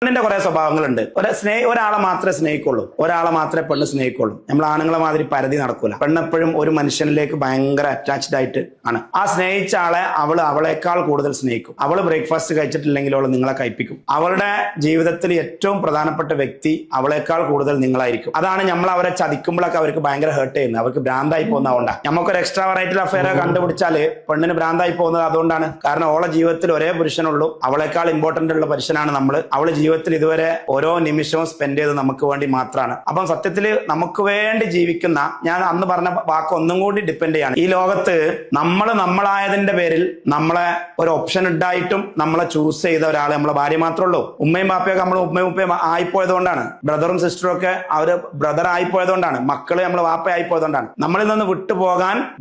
പെണ്ണിന്റെ കുറെ സ്വഭാവങ്ങളുണ്ട്. ഒരാളെ മാത്രമേ സ്നേഹിക്കുള്ളൂ, ഒരാളെ മാത്രമേ പെണ്ണ് സ്നേഹിക്കുള്ളൂ. നമ്മൾ ആണുങ്ങളെ മാതിരി പരതി നടക്കൂല. പെണ്ണെപ്പോഴും ഒരു മനുഷ്യനിലേക്ക് ഭയങ്കര അറ്റാച്ച്ഡ് ആയിട്ട് ആണ്. ആ സ്നേഹിച്ച ആളെ അവളേക്കാൾ കൂടുതൽ സ്നേഹിക്കും. അവള് ബ്രേക്ക്ഫാസ്റ്റ് കഴിച്ചിട്ടില്ലെങ്കിൽ അവൾ നിങ്ങളെ കഴിപ്പിക്കും. അവളുടെ ജീവിതത്തിൽ ഏറ്റവും പ്രധാനപ്പെട്ട വ്യക്തി അവളേക്കാൾ കൂടുതൽ നിങ്ങളായിരിക്കും. അതാണ് നമ്മൾ അവരെ ചതിക്കുമ്പോഴൊക്കെ അവർക്ക് ഭയങ്കര ഹേർട്ട് ചെയ്യുന്നത്. അവർക്ക് ഭ്രാന്തായി പോകുന്നതുകൊണ്ടാണ്. നമുക്കൊരു എക്സ്ട്രാ വെറൈറ്റി അഫെയർ കണ്ടുപിടിച്ചാല് പെണ്ണിന് ഭ്രാന്തായി പോകുന്നത് അതുകൊണ്ടാണ്. കാരണം അവളെ ജീവിതത്തിൽ ഒരേ പുരുഷനുള്ളൂ, അവളെക്കാൾ ഇമ്പോർട്ടന്റ് ഉള്ള പുരുഷനാണ് നമ്മള്. അവള് ജീവിതത്തിൽ ഇതുവരെ ഓരോ നിമിഷവും സ്പെൻഡ് ചെയ്ത് നമുക്ക് വേണ്ടി മാത്രമാണ്. അപ്പം സത്യത്തിൽ നമുക്ക് വേണ്ടി ജീവിക്കുന്ന, ഞാൻ അന്ന് പറഞ്ഞ വാക്ക് ഒന്നും കൂടി ഡിപ്പെൻഡ് ചെയ്യാണ്. ഈ ലോകത്ത് നമ്മളായതിന്റെ പേരിൽ നമ്മളെ ഒരു ഓപ്ഷൻ ഉണ്ടായിട്ടും നമ്മളെ ചൂസ് ചെയ്ത ഒരാളെ നമ്മളെ ഭാര്യ മാത്രമേ ഉള്ളൂ. ഉമ്മയും ബാപ്പയൊക്കെ നമ്മൾ ഉമ്മയും ഉപ്പയും ആയിപ്പോയതുകൊണ്ടാണ്. ബ്രദറും സിസ്റ്ററും ഒക്കെ അവര് ബ്രദർ ആയിപ്പോയതുകൊണ്ടാണ്. മക്കള് നമ്മൾ വാപ്പ ആയിപ്പോയതുകൊണ്ടാണ്. നമ്മളിൽ നിന്ന്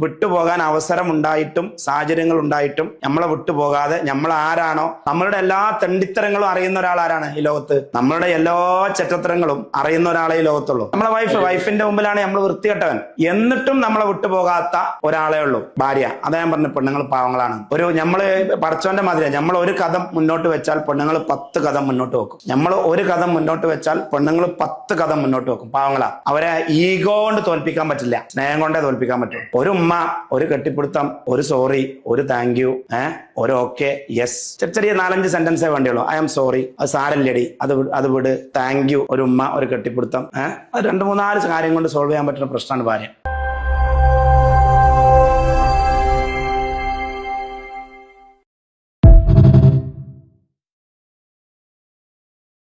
വിട്ടുപോകാൻ അവസരം ഉണ്ടായിട്ടും സാഹചര്യങ്ങൾ ഉണ്ടായിട്ടും നമ്മളെ വിട്ടുപോകാതെ നമ്മൾ ആരാണോ, നമ്മളുടെ എല്ലാ തെണ്ടിത്തരങ്ങളും അറിയുന്ന ഒരാളാരാണ് ഈ ലോകത്ത്? നമ്മളുടെ എല്ലാ ചെറ്റത്തരങ്ങളും അറിയുന്ന ഒരാളെ ഈ ലോകത്തുള്ളൂ. നമ്മളെ വൈഫിന്റെ മുമ്പിലാണ് നമ്മൾ വൃത്തികെട്ടവൻ. എന്നിട്ടും നമ്മളെ വിട്ടുപോകാത്ത ഒരാളെ ഉള്ളൂ, ഭാര്യ. അതാ ഞാൻ പറഞ്ഞു, പെണ്ണുങ്ങൾ പാവങ്ങളാണ്. നമ്മള് പടച്ചോന്റെ മാതിരിയാണ്. നമ്മൾ ഒരു കഥം മുന്നോട്ട് വെച്ചാൽ പെണ്ണുങ്ങൾ 10 കഥം മുന്നോട്ട് വെക്കും. നമ്മൾ ഒരു കഥം മുന്നോട്ട് വെച്ചാൽ പെണ്ണുങ്ങൾ 10 കഥം മുന്നോട്ട് വെക്കും. പാവങ്ങളാ. അവരെ ഈഗോ കൊണ്ട് തോൽപ്പിക്കാൻ പറ്റില്ല, സ്നേഹം കൊണ്ടേ തോൽപ്പിക്കാൻ പറ്റും. ഒരു ഉമ്മ, ഒരു കെട്ടിപ്പിടുത്തം, ഒരു സോറി, ഒരു താങ്ക് യു, ഒരു ഓക്കെ, യെസ്, ചെറിയ 4-5 സെന്റൻസേ വേണ്ടിയുള്ളൂ. ഐ ആം സോറി, അത് സാരല്ലടി, അത് വിട്, താങ്ക് യു, ഒരു ഉമ്മ, ഒരു കെട്ടിപ്പിടുത്തം. 2-3-4 കാര്യം കൊണ്ട് സോൾവ് ചെയ്യാൻ പറ്റുന്ന പ്രശ്നമാണ് ഭാര്യ.